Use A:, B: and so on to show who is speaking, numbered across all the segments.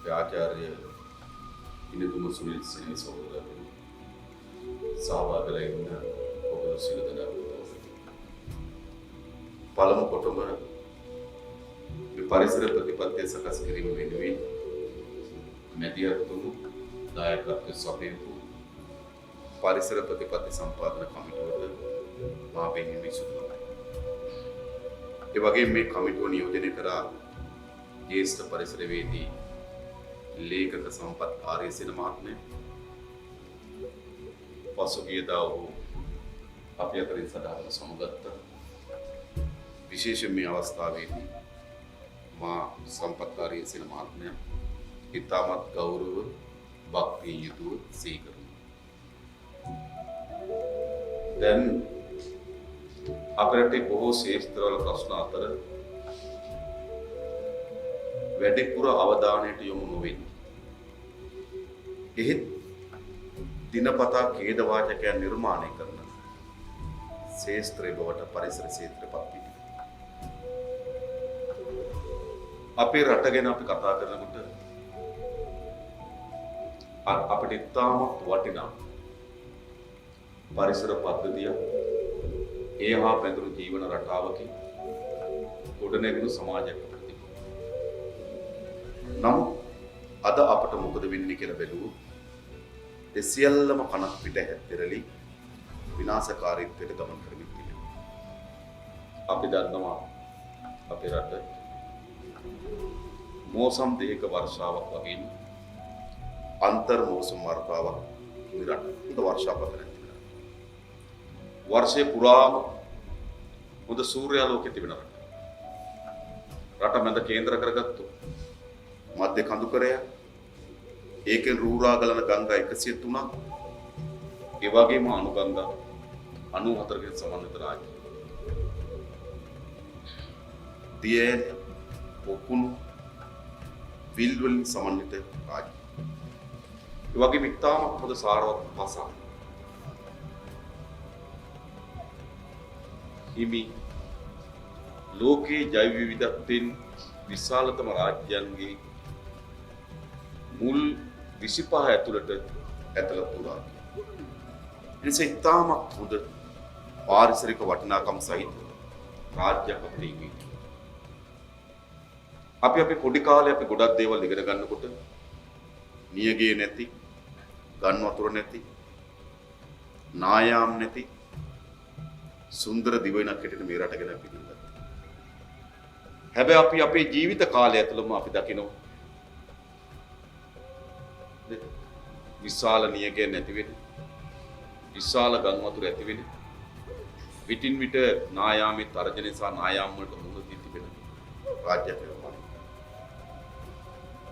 A: ආචාර්ය ඉනතුම සුනිල් සිනී සහෝදරතුමනි සහභාගී වෙලා ඉන්න ඔබ සියලු දෙනාට පළමු කොටම මේ පරිසර ප්‍රතිපත්තිය සකස් කිරීම වෙනුවෙන් මැදිහත්තුණු දායකත්වයේ සපයපු පරිසර ප්‍රතිපත්ති සම්පාදන කමිටුවට මා පෙනීම සිදුවනවා. ඒ වගේම මේ කමිටුව නියෝජනය කරා ජ්‍යෙෂ්ඨ පරිසරවේදී लेखक संपत आर्यसेन महात्मे पसुगीयदा අපේ අතරින් සදාහන සමුගත්ත විශේෂ මේ අවස්ථාවේදී මා සංපත් ආර්යසේන මහත්මයා ඉතාමත් ගෞරව භක්තිය යුතුව සීකරමු. දැන් අපරට බොහෝ ශේෂ්ත්‍රවල ප්‍රශ්න අතර වැඩිපුර අවධානයට යොමු නොවෙන්නේ. එහෙත් දිනපතා ඛේද වාචකයන් නිර්මාණය කරන ශේෂ්ත්‍රය බවට පරිසර ක්ෂේත්‍රපත් වී. අපේ රට ගැන අපි කතා කරනකොට අපිට ඉතාමත් වටිනා පරිසර පද්ධතිය ඒ හා බැඳුණු ජීවන රටාවකින් ගොඩනැගුණු සමාජයක්. නමුත් අද අපට මොකද වෙන්නේ කියලා බැලුවොත් ඒ සියල්ලම කනක් පිට හැතරලි විනාශකාරීත්වයට ගමන් කරමින් තිබෙනවා. අපි දන්නවා අපේ රට මෝසම් දෙක වර්ෂාවක් වගේ අන්තර් මෝසම් වර්ෂාවක් නිරන්තර වර්ෂාපතන තිබෙනවා. වර්ෂේ පුරාම හොඳ සූර්යාලෝකය තිබෙන රට. රට මැද කේන්ද්‍ර කරගත්තු මධ්‍ය කඳුකරය ඒකෙන් රූරා ගලන ගංගා 103ක් ඒ වගේම අනු ගංගා 94කින් සමන්විත රාජ්‍ය. දියේන පොකුණු විල් වලින් සමන්විත රාජ්‍ය. ඒ වගේම ඉතාමත් හොඳ සාරවත් භාෂා. හිමි ලෝකේ ජෛව විවිධත්වයෙන් විශාලතම රාජ්‍යයන්ගේ මුල් 25 ඇතුළට ඇතුළත් වුණා. එනිසා ඉතාමත් හොඳ පාරිසරික වටිනාකම් සහිත රාජ්‍යයක් අපිට ඉන්නේ. අපි පොඩි කාලේ අපි ගොඩක් දේවල් ඉගෙන ගන්නකොට නියගේ නැති, ගන් වතුර නැති, නායාම් නැති සුන්දර දිවයිනක් හැටියට මේ රට ගැන අපි ඉඳලා. හැබැයි අපි අපේ ජීවිත කාලය ඇතුළතම අපි දකිනවා විශාල නියගය නැති වෙන, විශාල ගම් වතුර ඇති වෙන, විටින් විට නායාමේ තර්ජනය සහ නායාම් වලට මුහුණ දී තිබෙන රාජ්‍යයක් වෙනවා.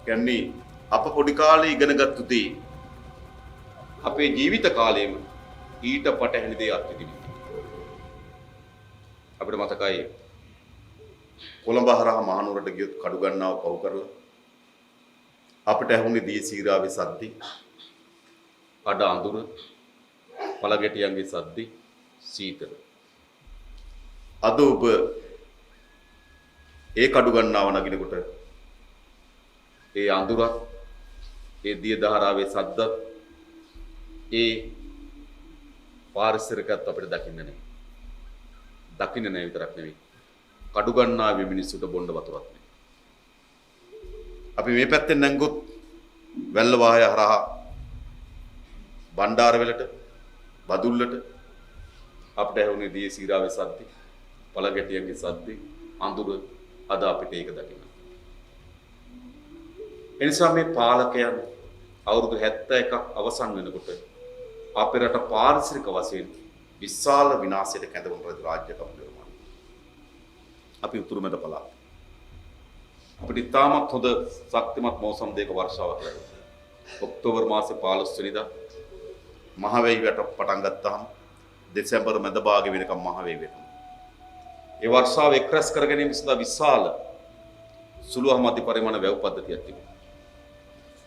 A: කියන්නේ අප පොඩි කාලේ ඉගෙනගත්තු දේ අපේ ජීවිත කාලයේම ඊට පටහැනි දේ අත්විඳින්න. අපිට මතකයි කොළඹ හරහා මහනුවරට ගියොත් කඩු ගන්නාව පහු කරලා අපිට ඇහුනේ දී සීරාවේ සද්දි, අඩ අඳුර, පළගෙටියන්ගේ සද්දි, සීතල. අද ඔබ ඒ කඩු ගන්නාව නගිනකොට ඒ අඳුරත්, ඒ දිය දහරාවේ සද්දත්, ඒ පාරිසරිකත් අපිට දකින්න නැහැ. දකින්න නැහැ විතරක් නෙවෙයි. කඩු ගන්නාවේ මිනිස්සුන්ට බොණ්ඩ වතුරක් නැහැ. අපි මේ පැත්තෙන් නැංගොත් වැල්ල වාහය හරහා බණ්ඩාරවලට, බදුල්ලට අපිට ඇහුනේ දී සීරාවේ සද්දි, පළගෙටියන්ගේ සද්දි, අඳුර අද අපිට ඒක දකින්න. එනිසා මේ පාලකයන් අවුරුදු 71ක් අවසන් වෙනකොට අපේ රට පාරිසරික වශයෙන් විශාල විනාශයකට කැඳවුණු රාජ්‍යයක් අපිට වෙනවා. අපි උතුරු මැද පළාත. අපිට ඉතාමත් හොඳ ශක්තිමත් මෝසම් දෙක වර්ෂාවක් ලැබුණා. ඔක්තෝබර් මාසේ 15 වෙනිදා මහවැයි වැට පටන් ගත්තාම දෙසැම්බර් මැද භාගය වෙනකම් මහවැයි වැටුණා. ඒ වර්ෂාව එක්රැස් කර ගැනීම සඳහා විශාල සුළු හා මධ්‍ය පරිමාණ වැව් පද්ධතියක් තිබුණා.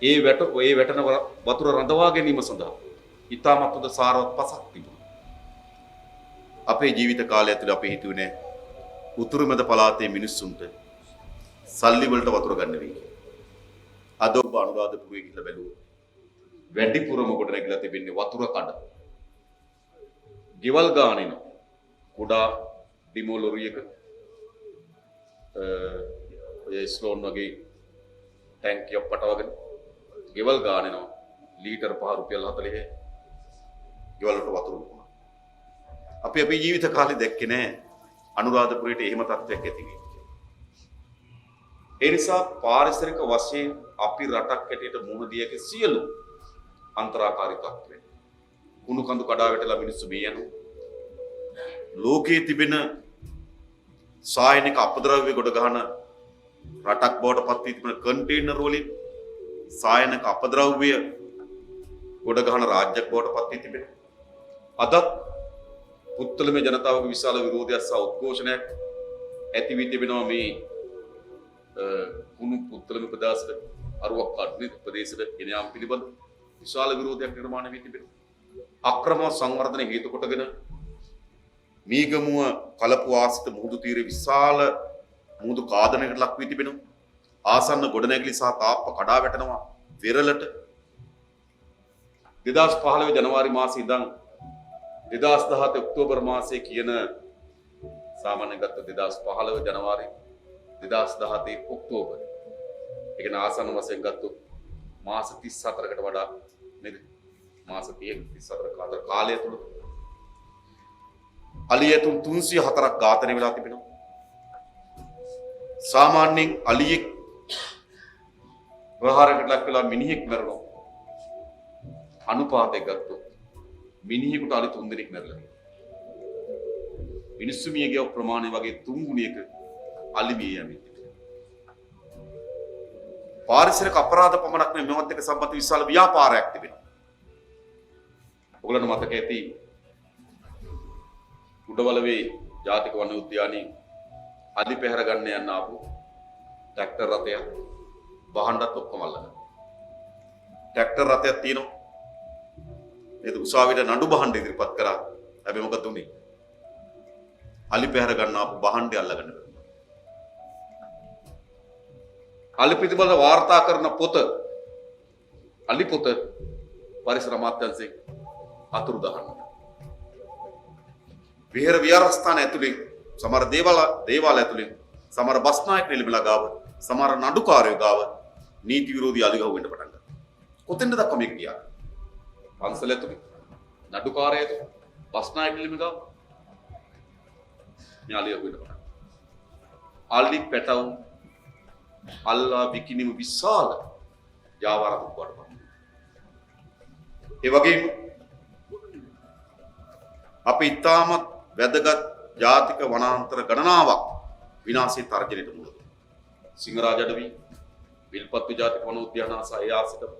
A: ඒ වැටෙන වතුර රඳවා ගැනීම සඳහා ඉතාමත් හොඳ සාරවත් පසක් තිබුණා. අපේ ජීවිත කාලය ඇතුළේ අපි හිතුවේ නෑ උතුරු මැද පළාතේ මිනිස්සුන්ට සල්ලි වලට වතුර ගන්න වෙයි. අද ඔබ අනුරාධපුරයේ ගිහිල්ලා බැලුවොත් වැඩිපුරම කොට නැගිලා තිබෙන්නේ වතුර කඩ. ගෙවල් ගානින කුඩා ඩිමෝලොරියක ඔය ස්ලෝන් වගේ ටැංකියක් පටවගෙන ගෙවල් ගානිනවා ලීටර් 5 රුපියල් 40 ගෙවල් වලට වතුර දුන්නා. අපි අපේ ජීවිත කාලේ දැක්කේ නෑ අනුරාධපුරයට එහෙම තත්ත්වයක් ඇති වෙන්නේ. ඒ නිසා පාරිසරික වශයෙන් අපි රටක් හැටියට මුහුණ දී ඇති සියලු අන්තරාකාරී තත්ත්වයන් කුණු කඳු කඩා වැටලා මිනිස්සු මේ යනවා. ලෝකයේ තිබෙන සායනික අපද්‍රව්‍ය ගොඩ ගන්න රටක් බවට පත් වී තිබෙන කන්ටේනර් වලින් සායනික අපද්‍රව්‍ය ගොඩ ගන්න රාජ්‍යයක් බවට පත් වී තිබෙන අදත් පුත්තලමේ ජනතාවගේ විශාල විරෝධයක් සහ උද්ඝෝෂණයක් ඇති වී තිබෙනවා මේ කුණු පුත්තලම ප්‍රදේශයට අරුවක් කඩන ප්‍රදේශයට ගෙන යාම පිළිබඳ විශාල විරෝධයක් නිර්මාණය වී තිබෙනවා. අක්‍රම සංවර්ධන හේතු කොටගෙන මීගමුව කලපු ආසිත මුහුදු තීරයේ විශාල මුහුදු කාදනයකට ලක් වී තිබෙනවා. ආසන්න ගොඩනැගිලි සහ තාප්ප කඩා වැටෙනවා වෙරළට. 2015 ජනවාරි මාසයේ ඉඳන් 2017 ඔක්තෝබර් මාසයේ කියන සාමාන්‍යයෙන් ගත්ත 2015 ජනවාරි 2017 ඔක්තෝබර් ඒ කියන්නේ ආසන්න වශයෙන් ගත්තොත් මාස 34කට වඩා නේද මාස 34 කාලය තුල අලියතුන් 304ක් ඝාතනය වෙලා තිබෙනවා. සාමාන්‍යයෙන් අලියෙක් ප්‍රහාරයකට ලක් වෙලා මිනිහෙක් මැරෙනවා. අනුපාතයක් ගත්තොත් මිනිහෙකුට අලි 3 දෙනෙක් මැරලා තියෙනවා. මිනිස්සු මිය ගිය ප්‍රමාණය වගේ 3 ගුණයක අලි මිය යන්නේ. පාරිසරික අපරාධ පමණක් නෙමෙයි මෙවත් එක්ක සම්බන්ධ විශාල ව්‍යාපාරයක් තිබෙනවා. ඔයගලන්ට මතක ඇති උඩවලවේ ජාතික වන උද්‍යානයේ අලි පැහැර ගන්න යන ආපු ට්‍රැක්ටර් රථයක් වහන්නත් ඔක්කොම අල්ලගෙන. ට්‍රැක්ටර් රථයක් තියෙනවා. ඒක උසාවියට නඩු බහන්න ඉදිරිපත් කරා. හැබැයි මොකද උනේ? අලි පැහැර ගන්න ආපු බහන්නේ අල්ලගෙන. අලි පිටිබඳ වාර්තා කරන පොත අලි පොත පරිසර අමාත්‍යාංශයේ අතුරුදහන්. විහෙර විහාරස්ථාන ඇතුලේ සමහර දේවාල ඇතුලේ සමහර බස්නායක නිලමලා ගාව සමහර නඩුකාරයෝ ගාව නීති විරෝධී අලි ගහුවෙන්න පටන් ගත්තා. කොතෙන්ද දක්වා මේක ගියා? පන්සල ඇතුලේ නඩුකාරයෝ ඇතුලේ බස්නායක නිලම ගාව මේ අලි ගහුවෙන්න පටන් ගත්තා. අලි පැටවුම් අල්ලා විකිණීම විශාල ව්‍යාපාරයක් වඩපත්. ඒ වගේම අපි ඉතාමත් වැදගත් ජාතික වනාන්තර ගණනාවක් විනාශී තර්ජනයට මුහුණ දුන්නා. සිංහරාජ අඩවි, විල්පත්තු ජාතික වන උද්‍යාන සහ ඒ ආශ්‍රිත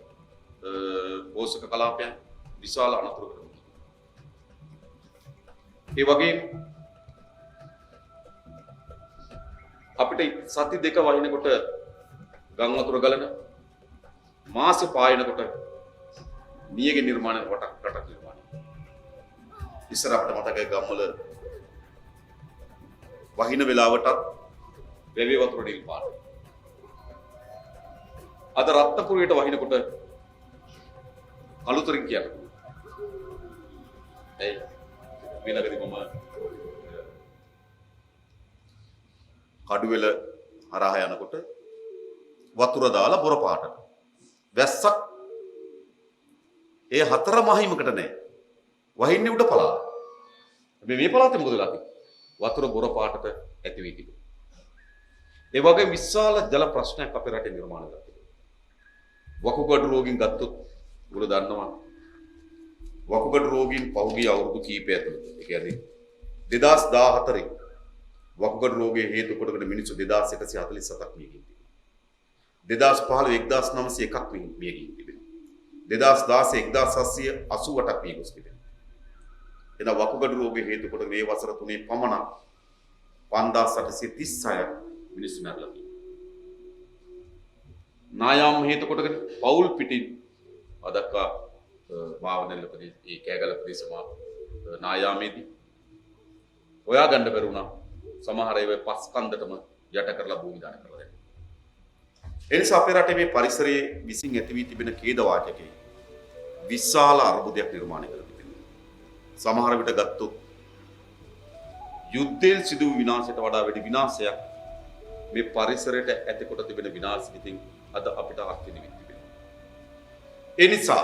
A: පෝෂක කලාපයන් විශාල අනතුරකට මුහුණ දුන්නා. ඒ වගේම අපිට සති දෙක වහිනකොට ගම් වතුර ගලන මාසෙ පායනකොට නියගේ නිර්මාණ රටක් නිර්මාණය. ඉස්සර අපිට මතකයි ගම්වල වහින වෙලාවටත් වැවේ වතුර නිල් පාට. අද රත්නපුරයට වහිනකොට කළුතරින් කියන්නේ. ඒ විලකදී මම කඩුවෙල හරහා යනකොට වතුර දාලා බොර පාටට වැස්සක් ඒ හතර මහිමකට නෑ වහින්නේ උඩ පළාත. මේ පළාතේ මොකද වෙලා තියෙන්නේ? වතුර බොර පාටට ඇති වී තිබෙනවා. ඒ වගේ විශාල ජල ප්‍රශ්නයක් අපේ රටේ නිර්මාණය කරලා තිබෙනවා. වකුගඩු රෝගීන් ගත්තොත් උගල දන්නවා වකුගඩු රෝගීන් පහුගිය අවුරුදු කිහිපය ඇතුළත ඒ කියන්නේ 2014 වකුගඩු රෝගයේ හේතු කොටගෙන මිනිස්සු 2147ක් මිය ගිහින් තිබෙනවා. 2015 1901ක් මිය ගිහින් තිබෙනවා. 2016 1788ක් මිය ගොස් තිබෙනවා. එන වකුගඩු රෝගයේ හේතු කොටගෙන මේ වසර 3 පමණ 5836ක් මිනිස්සු මැරලා තියෙනවා. නායාම් හේතු කොටගෙන පෞල් පිටින් අදක්වා මාවනෙල්ල ප්‍රදේශයේ කෑගල ප්‍රදේශම නායාමේදී හොයා ගන්න බැරුණා. සමහර ඒවා පස් කන්දටම යට කරලා භූමි දාන කරලා දෙනවා. ඒ නිසා අපේ රටේ මේ පරිසරයේ විසින් ඇති වී තිබෙන ඛේද වාචකයේ විශාල අර්බුදයක් නිර්මාණය කර තිබෙනවා. සමහර විට ගත්තොත් යුද්ධයෙන් සිදු වූ විනාශයට වඩා වැඩි විනාශයක් මේ පරිසරයට ඇතිකොට තිබෙන විනාශිතින් අද අපිට අත්විඳින්න තිබෙනවා. ඒ නිසා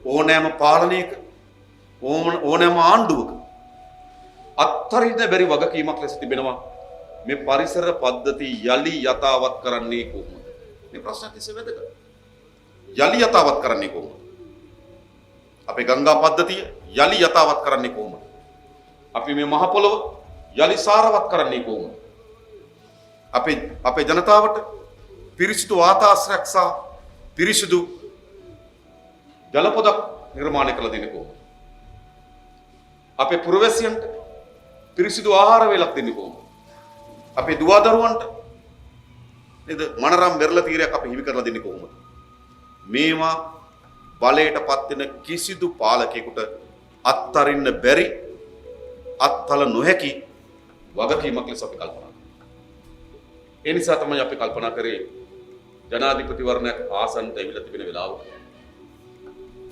A: ඕනෑම පාලනයක ඕනෑම ආණ්ඩුවක අත්හරින්න බැරි වගකීමක් ලෙස තිබෙනවා මේ පරිසර පද්ධති යලි යථාවත් කරන්නේ කොහොමද? මේ ප්‍රශ්න තිස්සේ වැදගත්. යලි යථාවත් කරන්නේ කොහොමද? අපේ ගංගා පද්ධතිය යලි යථාවත් කරන්නේ කොහොමද? අපි මේ මහ පොළොව යලි සාරවත් කරන්නේ කොහොමද? අපේ ජනතාවට පිරිසිදු වාතාශ්‍රයක් සහ පිරිසිදු ජල පොදක් නිර්මාණය කළ දෙන්නේ කොහොමද? අපේ පුරවැසියන්ට පිරිසිදු ආහාර වේලක් දෙන්නේ කොහොමද? අපේ දුවදරුවන්ට නේද මනරම් මෙරළ තීරයක් අපි හිමි කරලා දෙන්නේ කොහොමද? මේවා බලයට පත් වෙන කිසිදු පාලකයෙකුට අත්හරින්න බැරි අත්හල නොහැකි වගකීමක් ලෙස අපි කල්පනා කරනවා. ඒ නිසා තමයි අපි කල්පනා කරේ ජනාධිපතිවරණයක් ආසන්නට ඇවිල්ලා තිබෙන වෙලාවක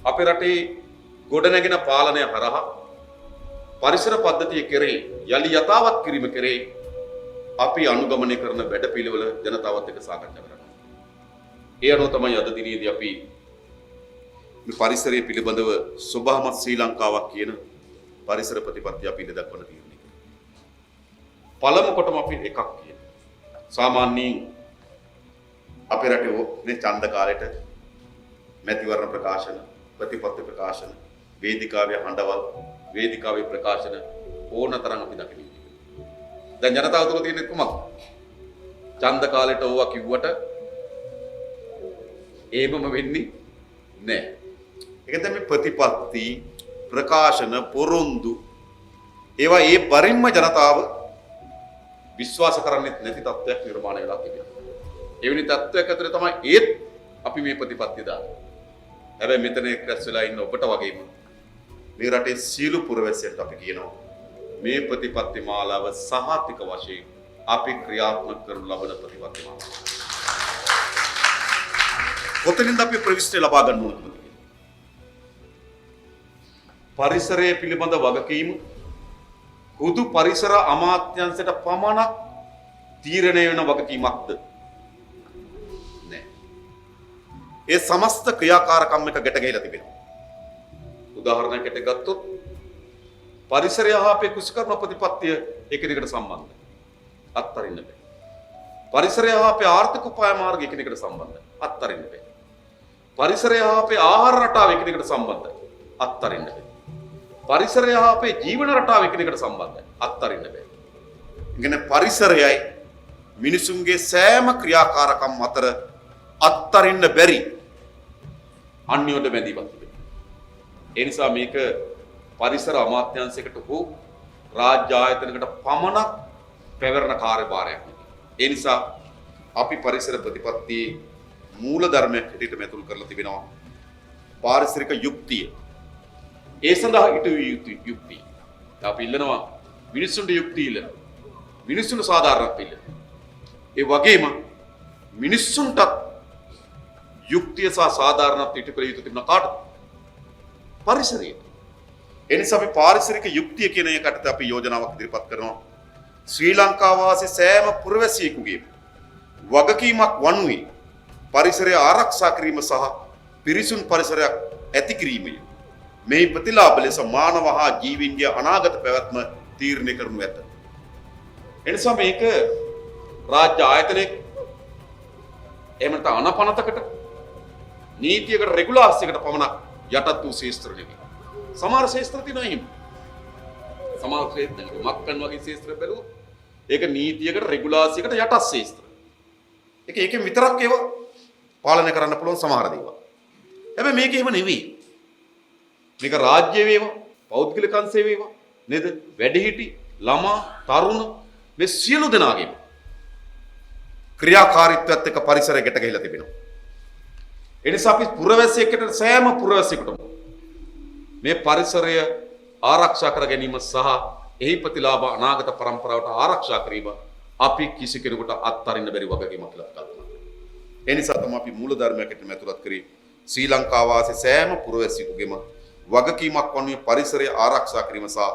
A: අපේ රටේ ගොඩනැගෙන පාලනය හරහා පරිසර පද්ධතිය කෙරෙහි යලි යථාවත් කිරීම කෙරෙහි අපි අනුගමනය කරන වැඩපිළිවෙල ජනතාවත් එක්ක සාකච්ඡා කරනවා. ඒ අනුව තමයි අද දිනේදී අපි මේ පරිසරය පිළිබඳව සබහාමත් ශ්‍රී ලංකාවක් කියන පරිසර ප්‍රතිපත්තිය අපි ඉඳ දක්වන තීරණය කළා. පළමු කොටම අපි එකක් කියන. සාමාන්‍යයෙන් අපේ රටේ මේ ඡන්ද කාලෙට මැතිවරණ ප්‍රකාශන, ප්‍රතිපත්ති ප්‍රකාශන, වේදිකාවේ හඬවල්, වේදිකාවේ ප්‍රකාශන ඕනතරම් අපි දකිනවා. දැන් ජනතාව තුළ තියෙන කුමක්ද? ඡන්ද කාලෙට ඕවා කිව්වට ඒවම වෙන්නේ නැහැ. ඒක තමයි ප්‍රතිපත්ති ප්‍රකාශන පොරොන්දු ඒවා ඒ පරිම්ම ජනතාව විශ්වාස කරන්නේ නැති තත්ත්වයක් නිර්මාණය වෙලා තිබෙනවා. එවැනි තත්ත්වයක් ඇතුලේ තමයි ඒත් අපි මේ ප්‍රතිපත්තිය දාන්නේ. හැබැයි මෙතන එක්රැස් වෙලා ඉන්න ඔබට වගේම මේ රටේ සියලු පුරවැසියන්ට අපි කියනවා මේ ප්‍රතිපත්ති මාලාව සහතික වශයෙන් අපි ක්‍රියාත්මක කරනු ලබන ප්‍රතිපත්ති මාලාව. කොතනින්ද අපි ප්‍රවිෂ්ඨය ලබා ගන්න ඕනද? පරිසරය පිළිබඳ වගකීම හුදු පරිසර අමාත්‍යාංශයට පමණක් තීරණය වෙන වගකීමක්ද? නෑ. ඒ සමස්ත ක්‍රියාකාරකම් එක ගැට ගැහිලා තිබෙනවා. උදාහරණයකට ගත්තොත් පරිසරය හා අපේ කෘෂිකර්ම ප්‍රතිපත්තිය එකිනෙකට සම්බන්ධයි. අත්හරින්න බෑ. පරිසරය හා අපේ ආර්ථික උපාය මාර්ග එකිනෙකට සම්බන්ධයි. අත්හරින්න බෑ. පරිසරය හා අපේ ආහාර රටාව එකිනෙකට සම්බන්ධයි. අත්හරින්න බෑ. පරිසරය හා අපේ ජීවන රටාව එකිනෙකට සම්බන්ධයි. අත්හරින්න බෑ. ඉගෙන පරිසරයයි මිනිසුන්ගේ සෑම ක්‍රියාකාරකම් අතර අත්හරින්න බැරි අන්‍යෝන්‍ය බැඳීමක් තිබෙනවා. ඒ නිසා මේක පරිසර අමාත්‍යාංශයකට හෝ රාජ්‍ය ආයතනයකට පමණක් පැවරන කාර්යභාරයක් නෙවෙයි. ඒ නිසා අපි පරිසර ප්‍රතිපත්තියේ මූල ධර්මයක් හැටියට මෙතුල් කරලා තිබෙනවා පාරිසරික යුක්තිය. ඒ සඳහා ඊට යුක්තිය. අපි ඉල්ලනවා මිනිස්සුන්ට යුක්තිය ඉල්ලනවා. මිනිස්සුන්ට සාධාරණත්වය ඉල්ලනවා. ඒ වගේම මිනිස්සුන්ට යුක්තිය සහ සාධාරණත්වය ඉටු කළ යුතු තිබෙන කාටද? පරිසරයට. ඒ නිසා අපි පාරිසරික යුක්තිය කියන එකට අපි යෝජනාවක් ඉදිරිපත් කරනවා. ශ්‍රී ලංකාව වාසී සෑම පුරවැසියෙකුගේ වගකීමක් වනුයේ පරිසරය ආරක්ෂා කිරීම සහ පිරිසුන් පරිසරයක් ඇති කිරීමය. මේ ප්‍රතිලාභ ලෙස මානව හා ජීවීන්ගේ අනාගත පැවැත්ම තීරණය කරනු ඇත. එනිසා මේක රාජ්‍ය ආයතනයක එහෙම නැත්නම් අනපනතකට නීතියකට රෙගුලාසියකට පමණක් යටත් වූ ශාස්ත්‍ර නෙවෙයි. සමහර ශාස්ත්‍ර තියෙනවා එහෙම. සමහර ශාස්ත්‍ර මක්කන් වගේ ශාස්ත්‍ර බැලුවොත් ඒක නීතියකට රෙගුලාසියකට යටත් ශාස්ත්‍ර. ඒකෙන් විතරක් ඒවා පාලනය කරන්න පුළුවන් සමහර දේවල්. හැබැයි මේක එහෙම නෙවෙයි. මේක රාජ්‍ය වේවා, පෞද්ගලික අංශය වේවා, නේද? වැඩිහිටි, ළමා, තරුණ මේ සියලු දෙනාගේම ක්‍රියාකාරීත්වයත් එක්ක පරිසරය ගැට ගැහිලා තිබෙනවා. ඒ නිසා අපි පුරවැසියෙකුට සෑම පුරවැසියෙකුටම මේ පරිසරය ආරක්ෂා කර ගැනීම සහ එහි ප්‍රතිලාභ අනාගත පරම්පරාවට ආරක්ෂා කිරීම අපි කිසි කෙනෙකුට අත්හරින්න බැරි වගකීමක් කියලා කල්පනා කරනවා. ඒ නිසා තමයි අපි මූල ධර්මයකට ඇතුළත් කරේ ශ්‍රී ලංකාව වාසී සෑම පුරවැසියෙකුගේම වගකීමක් වනුයේ පරිසරය ආරක්ෂා කිරීම සහ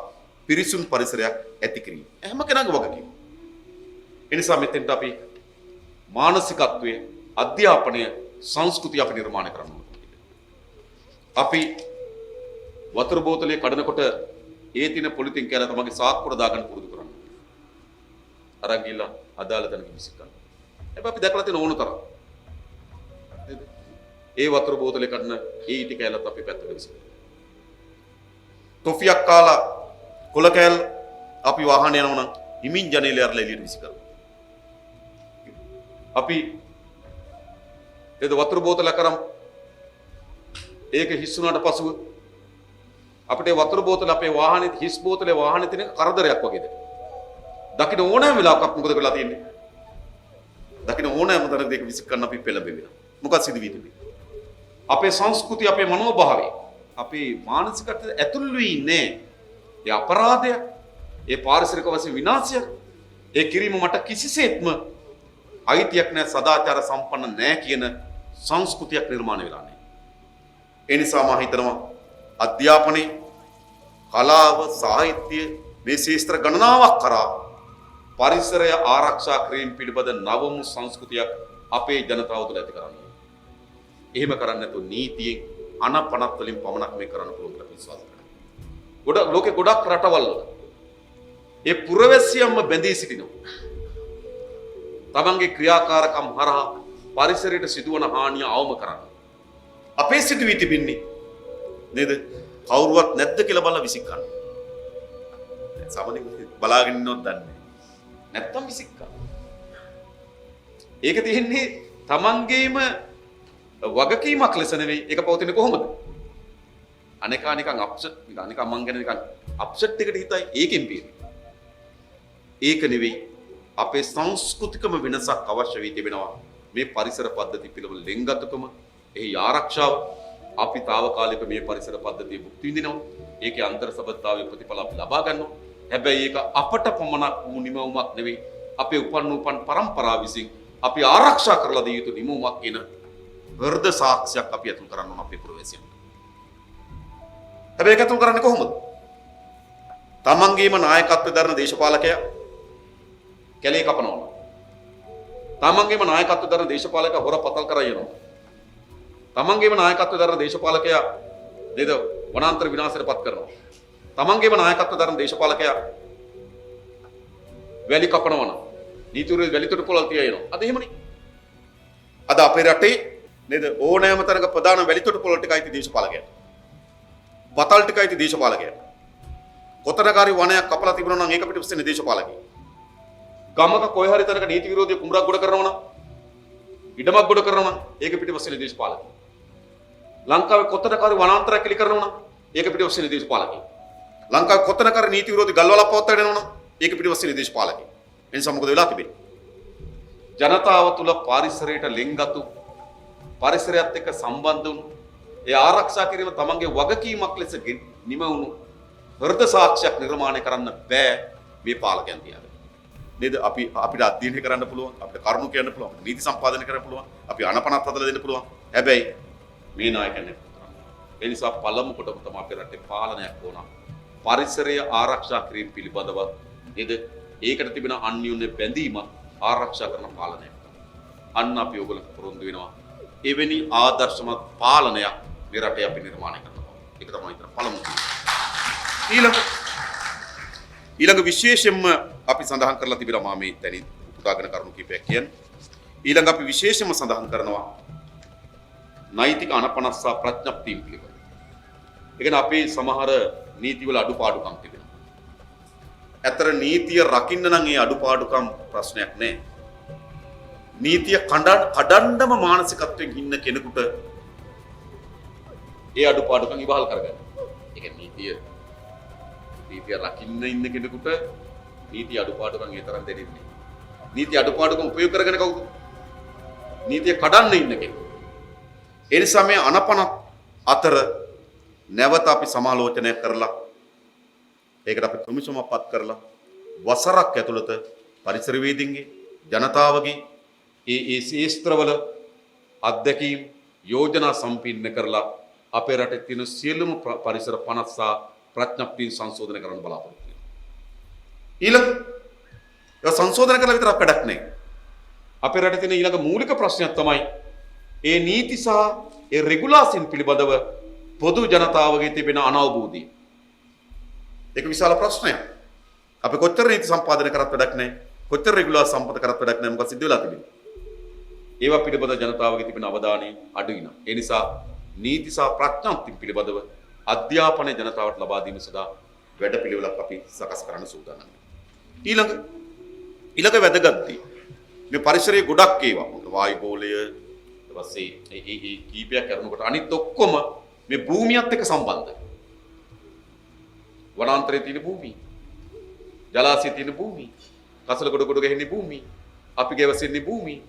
A: පිරිසුදු පරිසරයක් ඇති කිරීම. හැම කෙනාගේ වගකීම. ඒ නිසා මෙතෙන්ට අපි මානසිකත්වයේ අධ්‍යාපනය සංස්කෘතිය අපි නිර්මාණය කරන්න ඕනේ. අපි වතුර බෝතලේ කඩනකොට ඒ තින පොලිතින් කියලා තමගේ සාක්කුවට දාගන්න පුරුදු කරන්න. අරන් ගිහලා අදාළ තැනක විසි ගන්න. හැබැයි අපි දැකලා තියෙන ඕන තරම්. ඒ වතුර බෝතලේ කඩන ඒ ඉටි කැලත් අපි පැත්තට විසි කරනවා. ටොෆියක් කාලා කොල කැල් අපි වාහනේ යනවා නම් හිමින් ජනේලය අරලා එළියට විසි කරනවා. අපි වතුර බෝතල කරම් ඒක හිස් වුණාට පසුව අපිට වතුර බෝතල අපේ වාහනේ හිස් බෝතලේ වාහනේ තියෙන කරදරයක් වගේද දකින්න ඕනෑම වෙලාවක මොකද වෙලා තියෙන්නේ දකින්න ඕනෑම තරම් දෙක විසික් කරන්න අපි පෙළඹෙනවා මොකක්ද සිදු වී තිබෙන්නේ අපේ සංස්කෘතිය අපේ මනෝභාවය අපේ මානසිකත්වයට ඇතුල් වී ඉන්නේ ඒ අපරාධය ඒ පාරිසරික වශයෙන් විනාශය ඒ කිරීම මට කිසිසේත්ම අයිතියක් නැහැ සදාචාර සම්පන්න නැහැ කියන සංස්කෘතියක් නිර්මාණය වෙලා නැහැ. ඒ නිසා මම හිතනවා අධ්‍යාපනයේ කලාව සාහිත්‍ය මේ ශාස්ත්‍ර ගණනාවක් කරා පරිසරය ආරක්ෂා කිරීම පිළිබඳ නවම සංස්කෘතියක් අපේ ජනතාව තුළ ඇති කරන්න. එහෙම කරන්නේ නැතුව නීතියෙන් අනපනත් වලින් පමණක් මේ කරන්න පුළුවන් කියලා විශ්වාස කරනවා. ලෝකේ ගොඩක් රටවල් වල ඒ පුරවැසියන්ම බැඳී සිටිනවා. තමන්ගේ ක්‍රියාකාරකම් හරහා පරිසරයට සිදුවන හානිය අවම කරන්න. අපේ සිදු වී තිබෙන්නේ නේද? කවුරුවත් නැද්ද කියලා බලලා විසික් ගන්න. සමහරවිට බලාගෙන ඉන්නවත් දන්නේ නැහැ. නැත්තම් විසික් ගන්න. ඒක තියෙන්නේ තමන්ගේම වගකීමක් ලෙස නෙවෙයි. ඒක පවතින්නේ කොහොමද? අනේකා නිකන් අප්සෙට් නිකන් මං ගැන නිකන් අප්සෙට් එකට හිතයි ඒකෙන් පිරෙන්නේ. ඒක නෙවෙයි. අපේ සංස්කෘතිකම වෙනසක් අවශ්‍ය වී තිබෙනවා. මේ පරිසර පද්ධති පිළිබඳ ලෙන්ගතුකම, එහි ආරක්ෂාව අපි తాවකාලික මේ පරිසර පද්ධතිය භුක්ති විඳිනවා. ඒකේ අන්තර් සබඳතාවයේ ප්‍රතිඵල අපි ලබා ගන්නවා. හැබැයි ඒක අපට පමණක් වූ නිමවුමක් නෙවෙයි. අපේ උපන් පරම්පරාව විසින් අපි ආරක්ෂා කරලා දිය යුතු නිමවුමක් කියන වර්ධ සාක්ෂියක් අපි අතුල් කරන්න ඕන අපේ පුරවැසියන්ට. හැබැයි ඒක අතුල් කරන්නේ කොහොමද? තමන්ගේම නායකත්වය දරන දේශපාලකයා කැලේ කපනවා. තමන්ගේම නායකත්වය දරන දේශපාලකයා හොර පතල් කරා යනවා. තමන්ගේම නායකත්වය දරන දේශපාලකයා නේද වනාන්තර විනාශයට පත් කරනවා. තමන්ගේම නායකත්වය දරන දේශපාලකයා වැලි කපනවා නම් නීතිවරු වැලි තොටුපළල් තියනවා. අද එහෙමනේ. අද අපේ රටේ නේද ඕනෑම තරක ප්‍රධාන වැලි තොටුපළල් ටිකයි ති දේශපාලකයාට. පතල් ටිකයි ති දේශපාලකයාට. කොතරකාරී වනයක් කපලා තිබුණා නම් ඒක පිට උස්සන්නේ දේශපාලකයා. ගමක කොයි හරි තැනක නීති විරෝධී කුඹරක් ගොඩ කරනවා නම් ඉඩමක් ගොඩ කරනවා නම් ඒක පිටිපස්සේ දේශපාලකයා. ලංකාවේ කොතනකාරී වනාන්තරයක් කිලි කරනවා නම් ඒක පිටිපස්සේ දේශපාලකයා. ලංකාවේ කොතනකාරී නීති විරෝධී ගල්වලක් පවත්වාගෙන යනවා නම් ඒක පිටිපස්සේ දේශපාලකයා. එනිසා මොකද වෙලා තිබෙන්නේ? ජනතාව තුළ පරිසරයට ලෙන්ගතු පරිසරයත් එක්ක සම්බන්ධ වුණු ඒ ආරක්ෂා කිරීම තමන්ගේ වගකීමක් ලෙස නිමවුණු හෘද සාක්ෂියක් නිර්මාණය කරන්න බෑ මේ පාලකයන් තියාගෙන. නේද අපිට අධ්‍යයනය කරන්න පුළුවන් අපිට කරුණු කියන්න පුළුවන් නීති සම්පාදනය කරන්න පුළුවන් අපි අනපනත් හදලා දෙන්න පුළුවන් හැබැයි මේ නායකයන් ඒ නිසා පළමු කොටම තමයි අපේ රටේ පාලනයක් ඕන පරිසරය ආරක්ෂා කිරීම පිළිබඳව නේද ඒකට තිබෙන අන්‍යෝන්‍ය බැඳීම ආරක්ෂා කරන පාලනයක් අන්න අපි ඔයගොල්ලෝ පුරුදු වෙනවා එවැනි ආදර්ශමත් පාලනයක් මේ රටේ අපි නිර්මාණය කරනවා ඒක තමයි පළමු ඊළඟ විශේෂයෙන්ම අපි සඳහන් කරලා තිබෙනවා මේ තැනින් උපුටාගෙන කරුණු කිහිපයක් කියන්නේ. ඊළඟ අපි විශේෂයෙන්ම සඳහන් කරනවා නෛතික අනපනස්සා ප්‍රඥප්තිය පිළිබඳව. ඒ කියන්නේ අපේ සමහර නීතිවල අඩුපාඩුකම් තිබෙනවා. ඇතර නීතිය රකින්න නම් ඒ අඩුපාඩුකම් ප්‍රශ්නයක් නෑ. නීතිය කඩන්නම මානසිකත්වයෙන් ඉන්න කෙනෙකුට ඒ අඩුපාඩුකම් ඉවහල් කරගන්න. ඒ කියන්නේ නීතිය රකින්න ඉන්න කෙනෙකුට නීති අඩුපාඩුකම් ඒ තරම් දෙන්නේ නැහැ. නීති අඩුපාඩුකම් උපයෝග කරගෙන කවුද? නීතිය කඩන්න ඉන්න කෙනෙක්. ඒ නිසා මේ අනපන අතර නැවත අපි සමාලෝචනය කරලා ඒකට අපි කොමිසමක් පත් කරලා වසරක් ඇතුළත පරිසරවේදීන්ගේ ජනතාවගේ ඒ ශාස්ත්‍රවල අත්දැකීම් යෝජනා සම්පීර්ණ කරලා අපේ රටේ තියෙන සියලුම පරිසර 50 සහ ප්‍රඥප්තිය සංශෝධනය කරන්න බලාපොරොත්තු වෙනවා. ඊළඟ ඒ සංශෝධනය කරලා විතරක් වැඩක් නැහැ. අපේ රටේ තියෙන ඊළඟ මූලික ප්‍රශ්නයක් තමයි ඒ නීති සහ ඒ රෙගුලාසින් පිළිබඳව පොදු ජනතාවගේ තිබෙන අනවබෝධය. ඒක විශාල ප්‍රශ්නයක්. අපි කොච්චර නීති සම්පාදනය කරත් වැඩක් නැහැ. කොච්චර රෙගුලාර් සම්පත කරත් වැඩක් නැහැ. මොකද සිද්ධ වෙලා තිබෙන්නේ. ඒවා පිළිබඳ ජනතාවගේ තිබෙන අවධානය අඩු වෙනවා. ඒ නිසා නීති සහ ප්‍රඥාප්ති පිළිබඳව අධ්‍යාපනය ජනතාවට ලබා දීම සඳහා වැඩපිළිවෙලක් අපි සකස් කරන්න සූදානම් වෙනවා. ඊළඟ වැදගත් දේ මේ පරිසරයේ ගොඩක් ඒවා වායු ගෝලය ඊට පස්සේ ඒ කීපයක් කරනකොට අනිත් ඔක්කොම මේ භූමියත් එක්ක සම්බන්ධයි. වනාන්තරයේ තියෙන භූමිය, ජලාශයේ තියෙන භූමිය, කසල ගොඩ ගහන්නේ භූමිය, අපි ගෙවසෙන්නේ භූමිය.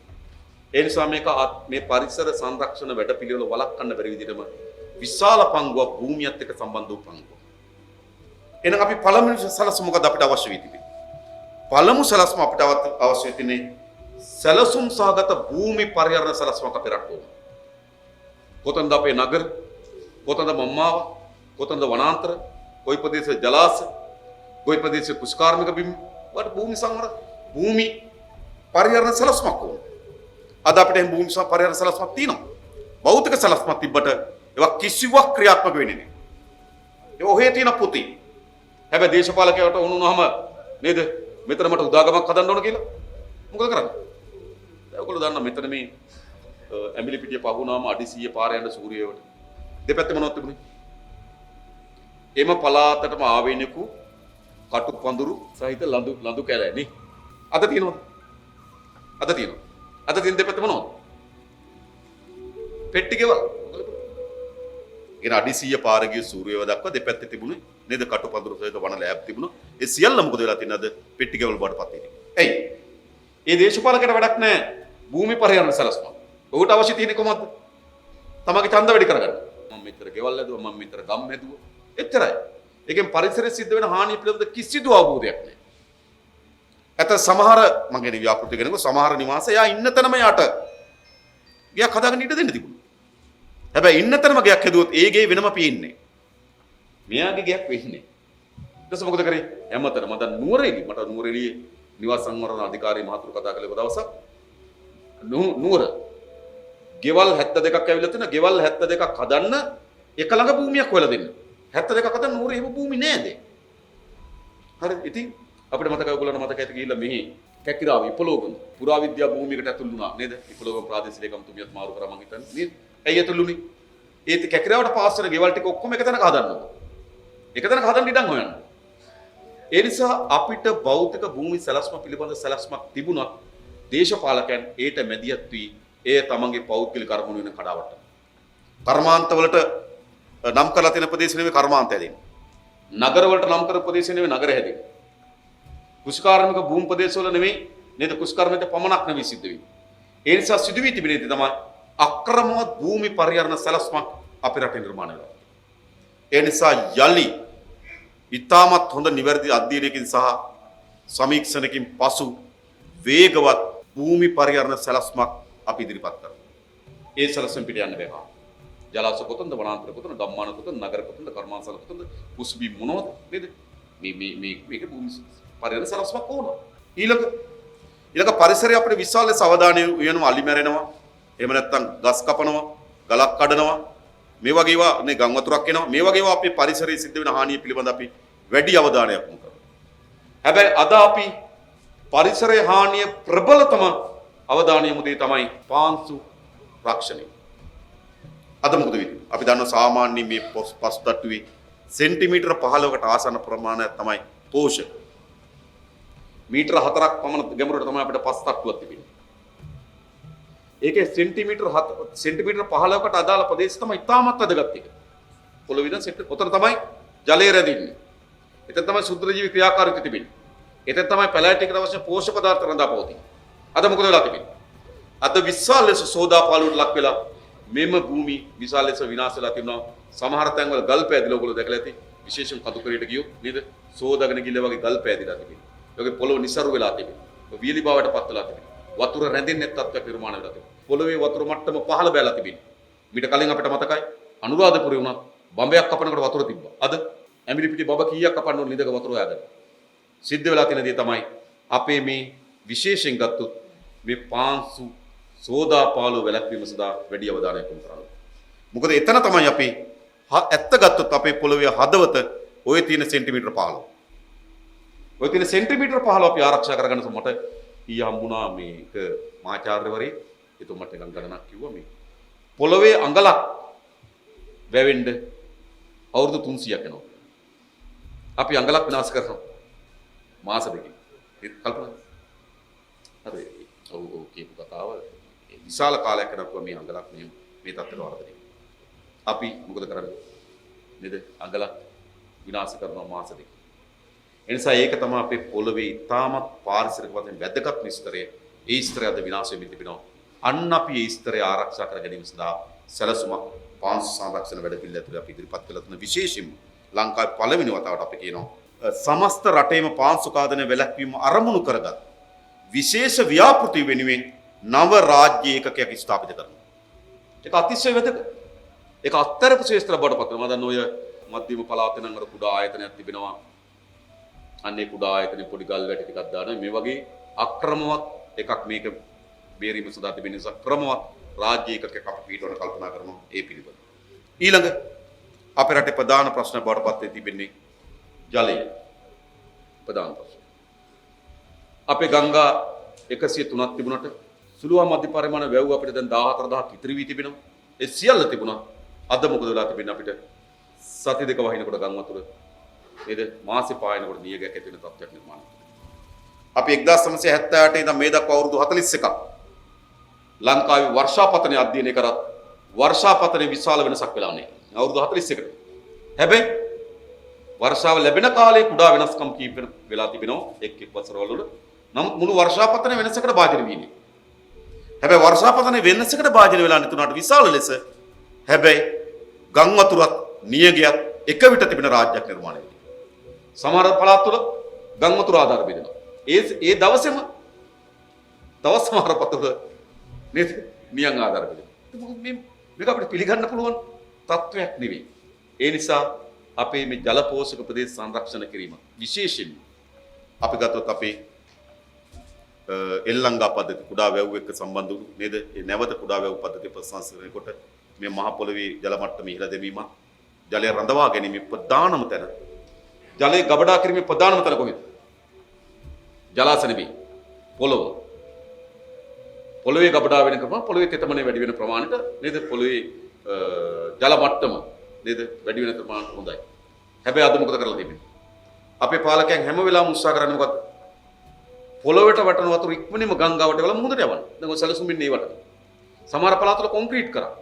A: ඒ නිසා මේ පරිසර සංරක්ෂණ වැඩපිළිවෙල වළක්වන්න බැරි විදිහටම විශාල පංගුවක් භූමියත් එක්ක සම්බන්ධ වූ පංගුවක්. එහෙනම් අපි පළමුව සැලසුම මොකද අපිට අවශ්‍ය වෙ තිබෙන්නේ? පළමු සැලසුම අපිට අවශ්‍ය වෙන්නේ සැලසුම් සහගත භූමි පරිහරණ සැලසුමක් අපේ රටේ ඕන. කොතනද අපේ නගර? කොතනද මම්මාව? කොතනද වනාන්තර? කොයි ප්‍රදේශ ජලාශ? කොයි ප්‍රදේශ කුෂ්කාර්මික බිම්? වට භූමි පරිහරණ සැලසුමක් ඕන. අද අපිට භූමි පරිහරණ සැලසුමක් තියෙනවා. භෞතික සැලසුමක් තිබ්බට ඒවා කිසිවක් ක්‍රියාත්මක වෙන්නේ නැහැ. ඒ ඔහේ තියෙන පුතේ. හැබැයි දේශපාලකයට වුණාම නේද? මෙතන මට උදාගමක් හදන්න ඕන කියලා. මොකද කරන්නේ? ඔයගොල්ලෝ දන්නා මෙතන මේ ඇඹිලි පිටිය පහුණාම අඩි 100 පාර යන සූර්යයට දෙපැත්තේ මොනවද තිබුණේ? එම පලාතටම ආවෙනකු කටු පඳුරු සහිත ලඳු කැලෑ නේ. අද තියෙනවද? අද තියෙන දෙපැත්තේ මොනවද? පෙට්ටි ගෙවල්. අඩි 100 පාර ගිය සූර්යව දක්වා දෙපැත්තේ තිබුණේ නේද කටු පඳුරු සහිත වන ලෑබ් තිබුණා. ඒ සියල්ල මොකද වෙලා තියෙන්නේ අද පෙට්ටි ගෙවල් බවටපත් වෙන්නේ. ඇයි? ඒ දේශපාලකයට වැඩක් නැහැ භූමි පරිහරණ සැලසුම. ඔහුට අවශ්‍ය තියෙන්නේ කොහොමද? තමගේ ඡන්ද වැඩි කරගන්න. මම මෙතර ගෙවල් හැදුවා, මම මෙතර ගම් හැදුවා. එච්චරයි. ඒකෙන් පරිසරයේ සිද්ධ වෙන හානිය පිළිබඳ කිසිදු අවබෝධයක් නැහැ. ඇත සමහර මම කියන්නේ ව්‍යාපෘති කරනකොට සමහර නිවාස එයා ඉන්න තැනම යට ගයක් හදාගෙන ඉඳ දෙන්න තිබුණා. හැබැයි ඉන්න තැනම ගයක් හැදුවොත් ඒ ගේ වෙනම පේන්නේ. මෙයාගේ ගයක් වෙන්නේ. ඊට පස්සේ මොකද කරේ? හැමතැනම මට නුවරඑළියේ නිවාස සංවර්ධන අධිකාරී මහතුරු කතා කළේ දවසක් නුවර ගෙවල් 72ක් ඇවිල්ලා තියෙනවා. ගෙවල් 72ක් හදන්න එක ළඟ භූමියක් හොයලා දෙන්න. 72ක් හදන්න නුවර එහෙම භූමි නෑද? හරි. ඉතින් අපිට මතකයි ඔයගොල්ලන්ට මතකයිද ගිහිල්ලා මෙහි කැකිරාව ඉපලෝගම පුරාවිද්‍යා භූමියකට ඇතුළු වුණා නේද? ඉපලෝගම ප්‍රාදේශීය ලේකම්තුමියත් මාරු කරා මං හිතන්නේ නේද? ඇයි ඇතුළුනේ? ඒත් කැකිරාවට පාස් වෙන ගෙවල් ටික ඔක්කොම එක තැනක හදන්න ඕන. එක තැනක හදන්න ඉඩම් හොයන්න. ඒ නිසා අපිට භෞතික භූමි සැලැස්ම පිළිබඳ සැලැස්මක් තිබුණත් දේශපාලකයන් ඒට මැදිහත් වී ඒ තමන්ගේ පෞද්ගලික කර්මණු වෙන කඩාවට්ටන. කර්මාන්තවලට නම් කරලා තියෙන ප්‍රදේශ නෙවෙයි කර්මාන්ත හැදෙන්නේ. නගරවලට නම් කරපු ප්‍රදේශ නෙවෙයි නගර හැදෙන්නේ. කුෂ්කාර්මික භූමි ප්‍රදේශවල නෙවෙයි නේද කුෂ්කාර්මික පමණක් නෙවෙයි සිද්ධ වෙන්නේ. ඒ නිසා සිදු වී තිබෙන්නේ තමයි අක්‍රමවත් භූමි පරිහරණ සැලැස්මක් අපේ රටේ නිර්මාණය වෙනවා. ඒ නිසා යලි ඉතාමත් හොඳ නිවැරදි අධ්‍යයනයකින් සහ සමීක්ෂණකින් පසු වේගවත් භූමි පරිහරණ සැලැස්මක් අපි ඉදිරිපත් කරනවා. ඒ සැලැස්ම පිට යන්න බෑ. ජලාශ කොතනද, වනාන්තර කොතනද, ගම්මාන කොතනද, නගර කොතනද, කර්මාන්තසල කොතනද, කුස්බි මොනවද නේද? මේක භූමි පරිහරණ සැලැස්මක් ඕන. ඊළඟ පරිසරය අපිට විශාල ලෙස අවධානය යොමු අලි මැරෙනවා. එහෙම නැත්නම් ගස් කපනවා, ගලක් කඩනවා. මේ වගේ ඒවා නේ ගම් වතුරක් එනවා. මේ වගේ ඒවා අපේ පරිසරයේ සිද්ධ වෙන හානිය පිළිබඳ අපි වැඩි අවධානයක් යොමු කරනවා. හැබැයි අද අපි පරිසරයේ හානිය ප්‍රබලතම අවධානය යොමු දෙය තමයි පාංශු රක්ෂණය. අද මොකද වෙන්නේ? අපි දන්නවා සාමාන්‍ය මේ පස් තට්ටුවේ සෙන්ටිමීටර 15කට ආසන්න ප්‍රමාණයක් තමයි පෝෂක. මීටර 4ක් පමණ ගැඹුරට තමයි අපිට පස් තට්ටුවක් තිබෙන්නේ. ඒකේ සෙන්ටිමීටර 15කට අදාළ ප්‍රදේශ තමයි ඉතාමත් වැදගත් එක. පොළොව විතර උතර තමයි ජලය රැඳෙන්නේ. එතන තමයි සුද්ධජීවී ක්‍රියාකාරීත්වය තිබෙන්නේ. එතන තමයි පැලෑටිකට අවශ්‍ය පෝෂක පදාර්ථ රඳා පවතින්නේ. අද මොකද වෙලා තිබෙන්නේ? අද විශාල ලෙස සෝදාපාලුවට ලක් වෙලා මෙම භූමි විශාල ලෙස විනාශ වෙලා තිබෙනවා. සමහර තැන්වල ගල් පෑදිලා ඔයගොල්ලෝ දැකලා ඇති. විශේෂයෙන් කතුකරයට ගියොත් නේද? සෝදාගෙන ගිල්ල වගේ ගල් පෑදිලා තිබෙනවා. ඒකේ පොළොව නිසරු වෙලා තිබෙනවා. වියලි බවට පත් වෙලා තිබෙනවා. වතුර රැඳෙන්නේ තත්ත්වයක් නිර්මාණය වෙලා තිබෙනවා. පොළවේ වතුර මට්ටම පහළ බැලලා තිබෙනවා. මීට කලින් අපිට මතකයි අනුරාධපුරේ වුණත් බම්බයක් කපනකොට වතුර තිබ්බා. අද ඇඹිලිපිටි බබ කීයක් කපන්න ඕන නිදක වතුර හොයාගන්න. සිද්ධ වෙලා තියෙන දේ තමයි අපේ මේ විශේෂයෙන් ගත්තොත් මේ පාංශු සෝදාපාලු වැළැක්වීම සඳහා වැඩි අවධානයක් යොමු කරන්න. මොකද එතන තමයි අපි ඇත්ත ගත්තොත් අපේ පොළවේ හදවත ඔය තියෙන සෙන්ටිමීටර 15. ඔය තියෙන සෙන්ටිමීටර 15 අපි ආරක්ෂා කරගන්න මට ඊය හම්බුණා මේක මාචාර්යවරේ එතුමට එකක් ගණනක් කිව්වා මේ පොළවේ අඟලක් වැවෙන්න අවුරුදු 300ක් යනවා. අපි අඟලක් විනාශ කරනවා මාස දෙකකින්. ඒක කල්පනා. හරි. ඔව් කියපු කතාව විශාල කාලයක් යනකොට මේ අඟලක් මේ තත්ත්වයට වරදිනවා. අපි මොකද කරන්නේ? නේද? අඟලක් විනාශ කරනවා මාස දෙකකින්. එනිසා ඒක තමයි අපේ පොළවේ ඉතාමත් පාරිසරික වශයෙන් වැදගත් ස්තරය. ඒ ස්තරය අද විනාශ වෙමින් තිබෙනවා. අන්න අපි ඒ ස්තරය ආරක්ෂා කර ගැනීම සඳහා සැලසුමක් පාංශු සංරක්ෂණ වැඩපිළිවෙල ඇතුළේ අපි ඉදිරිපත් කළ තුන විශේෂයෙන්ම ලංකාවේ පළවෙනි වතාවට අපි කියනවා සමස්ත රටේම පාංශු කාදනය වැළැක්වීම අරමුණු කරගත් විශේෂ ව්‍යාපෘති වෙනුවෙන් නව රාජ්‍ය ඒකකයක් ස්ථාපිත කරනවා. ඒක අතිශය වැදගත්. ඒක අත්තරපු ශේෂ්ත්‍ර බවට පත් වෙනවා. මම දන්න ඔය මධ්‍යම පළාතේ නම් අර කුඩා ආයතනයක් තිබෙනවා. අන්නේ කුඩා ආයතනේ පොඩි ගල් වැටි ටිකක් දානවා. මේ වගේ අක්‍රමවත් එකක් මේක බේරීම සඳහා තිබෙන නිසා ක්‍රමවත් රාජ්‍ය ඒකකයක් අපි පිටවන කල්පනා කරනවා ඒ පිළිබඳ. ඊළඟ අපේ රටේ ප්‍රධාන ප්‍රශ්න බවට පත් වෙ තිබෙන්නේ ජලය. ප්‍රධාන ප්‍රශ්න. අපේ ගංගා 103ක් තිබුණාට සුළුවා මධ්‍ය පරිමාණ වැව් අපිට දැන් 14000ක් ඉතිරි වී තිබෙනවා. ඒ සියල්ල තිබුණා. අද මොකද වෙලා තිබෙන්නේ අපිට සති දෙක වහිනකොට ගම් වතුර නේද මාසෙ පායනකොට නියගයක් ඇති වෙන තත්ත්වයක් නිර්මාණය වෙනවා. අපි 1978 ඉඳන් මේ දක්වා අවුරුදු 41ක් ලංකාවේ වර්ෂාපතනය අධ්‍යයනය කරත් වර්ෂාපතනයේ විශාල වෙනසක් වෙලා නැහැ. අවුරුදු 41කට. හැබැයි වර්ෂාව ලැබෙන කාලේ කුඩා වෙනස්කම් කීප වෙලා තිබෙනවා එක් වසරවල වල. නමුත් මුළු වර්ෂාපතන වෙනසකට භාජනය වීනේ. හැබැයි වර්ෂාපතනයේ වෙනසකට භාජනය වෙලා නැතුණාට විශාල ලෙස හැබැයි ගම් වතුරත් නියගයක් එක විට තිබෙන රාජ්‍යයක් නිර්මාණය වෙනවා. සමහර පළාත් වල ගම් වතුර ආධාර බෙදෙනවා. ඒ දවසේම දවස් සමහර පතවල නේද නියං ආධාර බෙදෙනවා. මේක අපිට පිළිගන්න පුළුවන් තත්වයක් නෙවෙයි. ඒ නිසා අපේ මේ ජල පෝෂක ප්‍රදේශ සංරක්ෂණ කිරීම විශේෂයෙන් අපි ගත්තොත් අපේ එල්ලංගා පද්ධති කුඩා වැව් එක්ක සම්බන්ධ වුණු නේද? ඒ නැවත කුඩා වැව් පද්ධතිය ප්‍රසංස්කරණය කොට මේ මහ පොළවේ ජල මට්ටම ඉහළ දැමීමත් ජලය රඳවා ගැනීම ප්‍රධානම තැන. ජලය ගබඩා කිරීමේ ප්‍රධානම තැන කොහෙද? ජලාශ නෙවෙයි. පොළොව. පොළවේ ගබඩා වෙන ක්‍රම පොළවේ තෙතමනේ වැඩි වෙන ප්‍රමාණයට නේද? පොළවේ ජල මට්ටම නේද වැඩි වෙන ප්‍රමාණයට හොඳයි. හැබැයි අද මොකද කරලා තිබෙන්නේ? අපේ පාලකයන් හැම වෙලාවෙම උත්සාහ කරන්නේ මොකද්ද? පොළොවට වටන වතුර ඉක්මනින්ම ගංගාවට වල මුහුදට යවන්න. දැන් ඔය සැලසුමින් නේ වටන. සමහර පළාත්වල කොන්ක්‍රීට් කරා.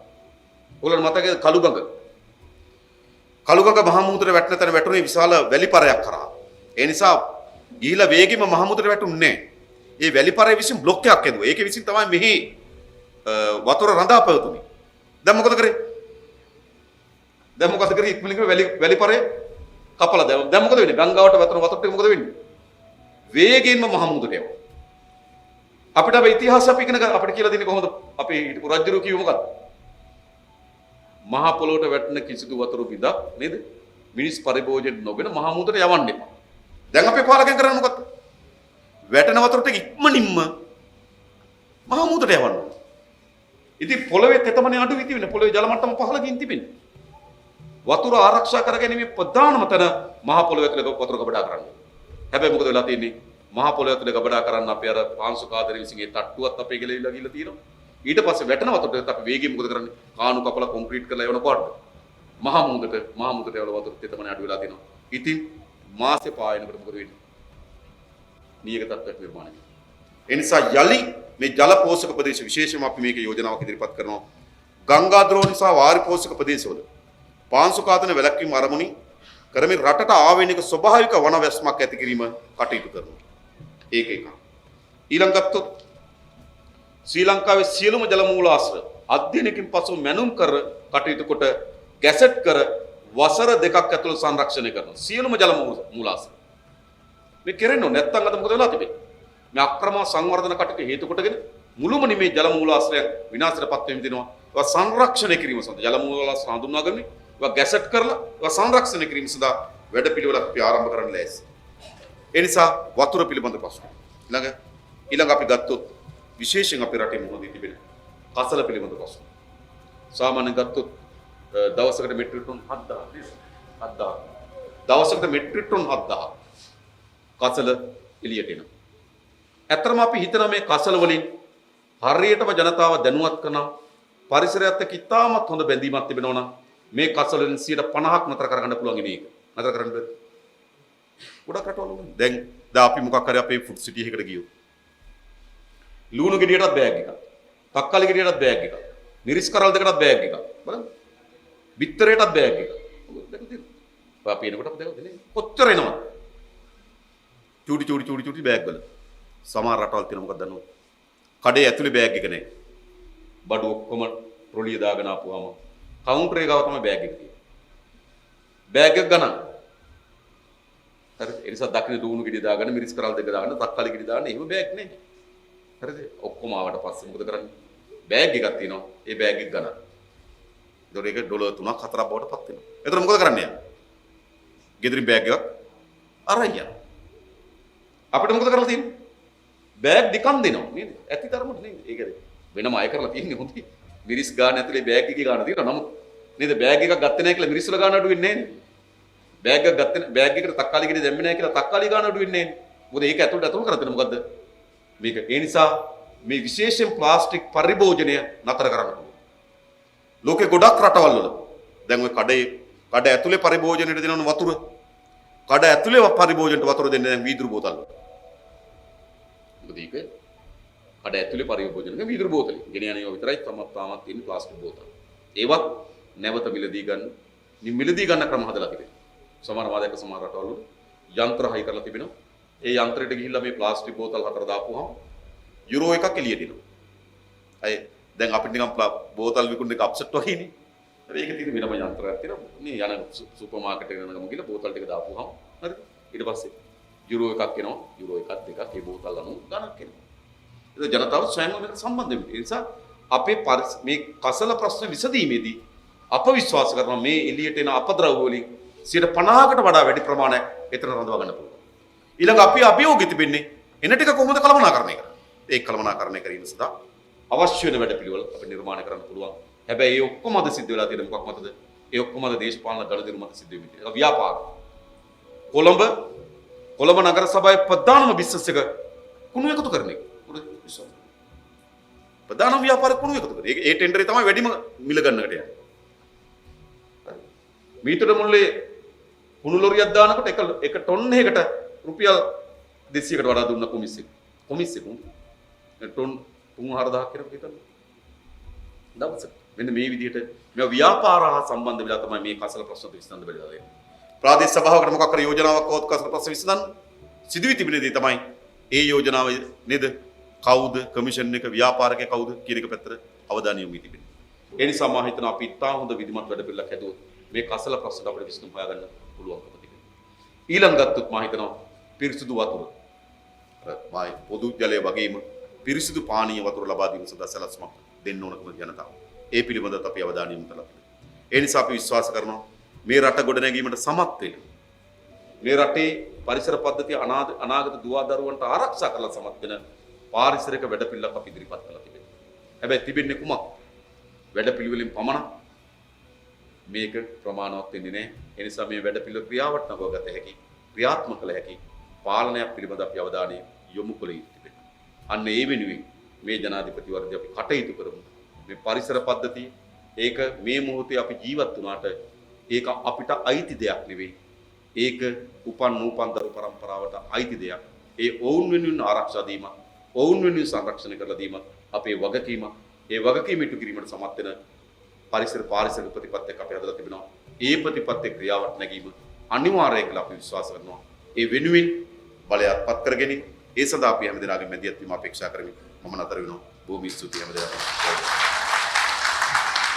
A: ඔයගොල්ලෝ මතකද කළුගඟ? කළුගඟ මහ මුහුදට වැටෙන තැන වැටුනේ විශාල වැලිපරයක් කරා. ඒ නිසා ගිහිලා වේගෙම මහ මුහුදට වැටුන්නේ නැහැ. ඒ වැලිපරේ විසින් බ්ලොක් එකක් ඇදුවා. ඒකේ විසින් තමයි මෙහි වතුර රඳා පැවතුනේ. දැන් මොකද කරේ? ඉක්මනින්ම වැලිපරේ කපලා දැන් මොකද වෙන්නේ? ගංගාවට වැටෙන වතුර ටික මොකද වෙන්නේ? වේගයෙන්ම මහ මුහුදට යනවා. අපිට අපේ ඉතිහාසය අපි ඉගෙන ගන්න අපිට කියලා දෙන්නේ කොහොමද? අපේ හිටපු රජුරු කිව්ව මොකක්ද? මහ පොළොවට වැටෙන කිසිදු වතුර බිඳක් නේද? මිනිස් පරිභෝජන නොවන මහ මුහුදට යවන්න එපා. දැන් අපේ පාලකයන් කරන්නේ මොකක්ද? වැටෙන වතුර ටික ඉක්මනින්ම මහ මුහුදට යවන්න. ඉතින් පොළවේ තෙතමනේ අඩු වී තිබෙන පොළවේ ජල මට්ටම පහළ ගින් තිබෙන්නේ. වතුර ආරක්ෂා කරගැනීමේ ප්‍රධානම තැන මහ පොළොව ඇතුලේ වතුර ගබඩා කරන්න. හැබැයි මොකද වෙලා තියෙන්නේ? මහ පොළොව ඇතුලේ ගබඩා කරන්න අපි අර පාංශු කාදරේ විසින් ඒ තට්ටුවත් අපේ ගෙලවිලා ගිහලා තියෙනවා. ඊට පස්සේ වැටෙන වතුරට අපි වේගයෙන් මොකද කරන්නේ? කාණු කපලා කොන්ක්‍රීට් කරලා එවන කොටද? මහ මුහුදට යවල වතුර තෙතමනේ අඩු වෙලා තියෙනවා. ඉතින් මාසේ පායනකොට මොකද වෙන්නේ? නියක තත්ත්වයක් නිර්මාණය වෙනවා. ඒ නිසා යලි මේ ජල පෝෂක ප්‍රදේශ විශේෂයෙන්ම අපි මේක යෝජනාවක් ඉදිරිපත් කරනවා. ගංගා ද්‍රෝණි සහ වාරි පෝෂක ප්‍රදේශවල පාංශු කාදන වැළැක්වීම අරමුණින් කරමින් රටට ආවේනික ස්වභාවික වන වැස්මක් ඇති කිරීම කටයුතු කරනවා. ඒක එකක්. ඊළඟ ගත්තොත් ශ්‍රී ලංකාවේ සියලුම ජල මූලාශ්‍ර අධ්‍යයනකින් පසු මැනුම් කර කටයුතු කොට ගැසට් කර වසර දෙකක් ඇතුළත සංරක්ෂණය කරනවා. සියලුම ජල මූලාශ්‍ර මේ කෙරෙන්නේ නැත්නම් අද මොකද වෙලා තිබෙන්නේ? මේ අක්‍රම සංවර්ධන කටයුතු හේතු කොටගෙන මුළුමනි මේ ජල මූලාශ්‍රය විනාශයටපත් වෙමින් තිනවා. ඒවා සංරක්ෂණය කිරීම සඳහා ජල මූලාශ්‍ර හඳුනාගන්නේ ඒවා ගැසට් කරලා ඒවා සංරක්ෂණය කිරීම සඳහා වැඩපිළිවෙලක් අපි ආරම්භ කරන්න ලෑස්ති. ඒ නිසා වතුර පිළිබඳ ප්‍රශ්න. ඊළඟ අපි ගත්තොත් විශේෂයෙන් අපේ රටේ මුහුණ දී තිබෙන කසල පිළිබඳ ප්‍රශ්න. සාමාන්‍යයෙන් ගත්තොත් දවසකට මෙට්‍රික් ටන් 7000 දවසකට මෙට්‍රික් ටන් 7000 කසල එළියට එනවා. ඇත්තටම අපි හිතනවා මේ කසල වලින් හරියටම ජනතාව දැනුවත් කරන පරිසරයත් එක්ක ඉතාමත් හොඳ බැඳීමක් තිබෙනවා නම් මේ කසල වලින් 50%ක් නතර කරගන්න පුළුවන් ඉන්නේ ඒක. නතර කරන්න බැහැ. ගොඩක් රටවල දැන් අපි මොකක් හරි අපේ ෆුඩ් සිටි එකකට ගියොත් ලුණු ගෙඩියටත් බෑග් එකක්. තක්කාලි ගෙඩියටත් බෑග් එකක්. මිරිස් කරල් දෙකටත් බෑග් එකක්. බලන්න. බිත්තරයටත් බෑග් එකක්. දැන් තියෙනවා. අපි එනකොට අපි දැක්කද කොච්චර එනවද? චූටි බෑග් වල. සමහර රටවල් තියෙන මොකක්ද දන්නවද? කඩේ ඇතුලේ බෑග් එක නැහැ. බඩු ඔක්කොම ට්‍රොලිය දාගෙන ආපුවාම කවුන්ටර් එක ගාව තමයි බෑග් එක තියෙන්නේ. බෑග් එක ගණන්. හරිද? ඒ නිසා දකුණේ දුණු ගෙඩිය දාගෙන මිරිස් කරල් දෙක දාගෙන තක්කාලි ගෙඩිය දාගෙන එහෙම බෑග් නැහැ. හරිද? ඔක්කොම ආවට පස්සේ මොකද කරන්නේ? බෑග් එකක් තියෙනවා. ඒ බෑග් එක ගණන්. ඒතකොට ඒක ඩොලර් 3ක් 4ක් බවට පත් වෙනවා. ඒතකොට මොකද කරන්නේ? ගෙදරින් බෑග් එකක් අරන් යනවා. අපිට මොකද කරලා තියෙන්නේ? බෑග් දෙකක් දෙනවා නේද? ඇති තරමට නේද? ඒක වෙනම අය කරලා තියෙන්නේ හොඳයි. මිරිස් ගාන ඇතුලේ බෑග් එකේ ගාන තියෙනවා. නමුත් නේද බෑග් එකක් ගත්තේ නැහැ කියලා මිරිස් වල ගාන අඩු වෙන්නේ නැහැ නේද? බෑග් එකක් ගත්තේ බෑග් එකට තක්කාලි ගෙඩිය දැම්මේ නැහැ කියලා තක්කාලි ගාන අඩු වෙන්නේ නැහැ නේද? මොකද ඒක ඇතුළට කරලා මොකද්ද? මේක ඒ නිසා මේ විශේෂයෙන් ප්ලාස්ටික් පරිභෝජනය නතර කරන්න ඕනේ. ලෝකේ ගොඩක් රටවල් වල දැන් ඔය කඩ ඇතුලේ පරිභෝජනයට දෙනවන වතුර කඩ ඇතුලේ පරිභෝජනයට වතුර දෙන්නේ දැන් වීදුරු බෝතල් වල. මොකද ඒක කඩ ඇතුලේ පරිභෝජනක වීදුරු බෝතලේ. ගෙන යන ඒවා විතරයි තාමත් තියෙන ප්ලාස්ටික් බෝතල්. ඒවත් නැවත මිලදී ගන්න ක්‍රම හදලා තිබෙනවා. සමහර වාදයක සමහර රටවල් වල යන්ත්‍ර හයි කරලා තිබෙනවා. ඒ යන්ත්‍රයට ගිහිල්ලා මේ ප්ලාස්ටික් බෝතල් 4 දාපුවාම යුරෝ එකක් එළියට එනවා. අය දැන් අපිට නිකන් බෝතල් විකුණන එක අප්සෙට් වගේනේ. ඒක තියෙන වෙනම යන්ත්‍රයක් තියෙනවා. මේ යන සුපර් මාකට් එකට යනකම ගිහලා බෝතල් ටික දාපුවාම හරිද? ඊට පස්සේ යුරෝ එකක් එනවා. යුරෝ එකක් දෙකක් ඒ බෝතල් අනුව ගණක් එනවා. ඒක ජනතාව ස්වයංව මේකට සම්බන්ධ වෙනවා. ඒ නිසා අපේ මේ කසල ප්‍රශ්න විසඳීමේදී අප විශ්වාස කරනවා මේ එළියට එන අපද්‍රව්‍ය වලින් 50%කට වඩා වැඩි ප්‍රමාණයක් එතන රඳවා ගන්න පුළුවන්. ඊළඟ අපි අභියෝගය තිබෙන්නේ එන ටික කොහොමද කළමනාකරණය කරන්නේ? ඒ කළමනාකරණය කිරීම සඳහා අවශ්‍ය වෙන වැඩපිළිවෙල අපිට නිර්මාණය කරන්න පුළුවන්. හැබැයි ඒ ඔක්කොම අද සිද්ධ වෙලා තියෙන මොකක් මතද? ඒ ඔක්කොම අද දේශපාලන ගනුදෙනු මත සිද්ධ වෙන්නේ. ඒක ව්‍යාපාර. කොළඹ නගර සභාවේ ප්‍රධානම බිස්නස් එක කුණු එකතු කරන එක. ප්‍රධානම ව්‍යාපාර කුණු එකතු කරන. ඒ ටෙන්ඩරේ තමයි වැඩිම මිල ගන්නකට යන්නේ. මීටර මුල්ලේ කුණු ලොරියක් දානකොට එක ටොන් එකකට රුපියල් 200කට වඩා දුන්න කොමිස් එක ටොන් 3000ක් කියලා හිතන්න. දවසට මෙන්න මේ විදිහට මේ ව්‍යාපාර හා සම්බන්ධ වෙලා තමයි මේ කසල ප්‍රශ්න විසඳන්න බැරිලා තියෙන්නේ. ප්‍රාදේශ සභාවකට මොකක් හරි යෝජනාවක් આવොත් කසල ප්‍රශ්න විසඳන්න සිදුවි තිබෙනදී තමයි ඒ යෝජනාව නේද කවුද කමිෂන් එක ව්‍යාපාරිකය කවුද කියන එක පැත්තට අවධානය යොමු තිබෙන්නේ. ඒ නිසා මම හිතනවා අපි ඉතා හොඳ විධිමත් වැඩ පිළිවෙලක් හැදුවොත් මේ කසල ප්‍රශ්න අපිට විසඳුම් හොයාගන්න පුළුවන්කම තිබෙනවා. ඊළඟ ගත්තොත් මම හිතනවා පිරිසිදු වතුර පොදු ජලය වගේම පිරිසිදු පානීය වතුර ලබා දීම සඳහා සැලැස්මක් දෙන්න ඕනකම ජනතාව. ඒ පිළිබඳව අපි අවධානය යොමු කළා. ඒ නිසා අපි විශ්වාස කරනවා මේ රට ගොඩනැගීමට සමත් වෙන මේ රටේ පරිසර පද්ධතිය අනාගත දුවදරුවන්ට ආරක්ෂා කරලා සමත් වෙන පාරිසරික වැඩපිළිවෙලක් අපි ඉදිරිපත් කළා තිබෙනවා. හැබැයි තිබෙන්නේ කුමක්? වැඩපිළිවෙලින් පමණක් මේක ප්‍රමාණවත් වෙන්නේ නැහැ. ඒ නිසා මේ වැඩපිළිවෙල ක්‍රියාවට නගවගත හැකි ක්‍රියාත්මක කළ හැකි පාලනයක් පිළිබඳ අපි අවධානය යොමු කළ යුතුයි. අන්න ඒ වෙනුවෙන් මේ ජනාධිපතිවරයාට අපි කටයුතු කරමු. මේ පරිසර පද්ධතිය ඒක මේ මොහොතේ අපි ජීවත් වුණාට ඒක අපිට අයිති දෙයක් නෙවෙයි. ඒක නූපන් දරු පරම්පරාවට අයිති දෙයක්. ඒ ඔවුන් වෙනුවෙන් ආරක්ෂා දීම, ඔවුන් වෙනුවෙන් සංරක්ෂණය කරලා දීම අපේ වගකීම. ඒ වගකීම ඉටු කිරීමට සමත් වෙන පාරිසරික ප්‍රතිපත්තියක් අපි හදලා තිබෙනවා. ඒ ප්‍රතිපත්තිය ක්‍රියාවට නැගීම අනිවාර්යයි කියලා අපි විශ්වාස කරනවා. ඒ වෙනුවෙන් බලයක් පත් කරගෙන ඒ සඳහා අපි හැමදෙනාගේ මැදිහත් වීම අපේක්ෂා කරමින් මම නතර වෙනවා. බොහොම ස්තුතියි හැමදෙනාටම.